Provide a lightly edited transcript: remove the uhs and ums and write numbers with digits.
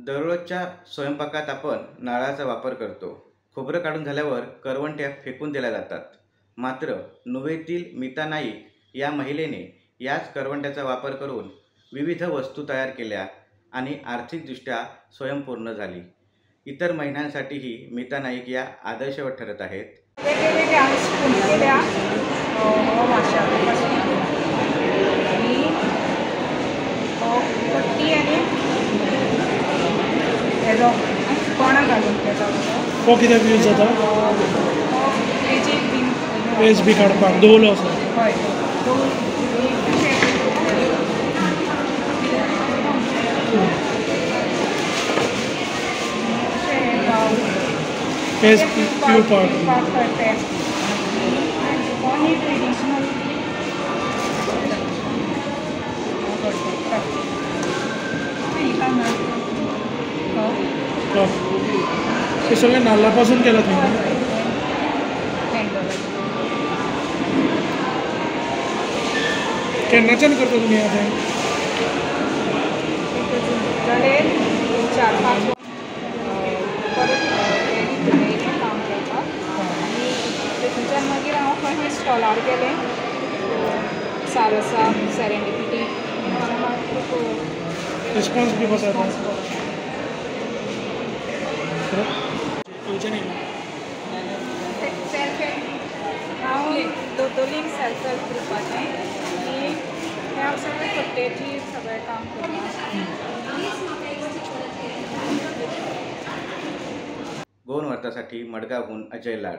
दररोजच्या स्वयंपाकात आपण नारळाचा वापर करतो. खोबरं काढून झाल्यावर करवंट्या फेकून दिल्या जातात. मात्र नुवेतील मीता नाईक या महिलेने याच करवंट्याचा वापर करून विविध वस्तू तयार केल्या आणि आर्थिकदृष्ट्या स्वयंपूर्ण झाली. इतर महिलांसाठीही मीता नाईक या आदर्शवत ठरत आहेत. वेगवेगळ्या वस्तू केल्या पट्टी आणि हेलो कोणा घालून हो कित्याक यूज जाता पेज बी काडपाक दवलो असो. हय पेज पिवपाक कोणी ट्रेडिशनल हे सगळें नाल्ला पासून केला तुम्ही. केन्नाच्यान करता तुमी हें? जाले 4-5 परत काम करपाक आनी तेतूंतल्यान मागीर हांव खंय स्टॉलार गेलें सारसा सेरेंडिपिटी रिस्पॉन्स बी कसो येता? सेल्फ हेल्प हांव दोतोलीन सेल्फ हेल्प ग्रुपाचें आनी हे हांव सगळें कट्टेची सगळें काम करता. गोवन वार्तासाठी मडगावहून अजय लाड.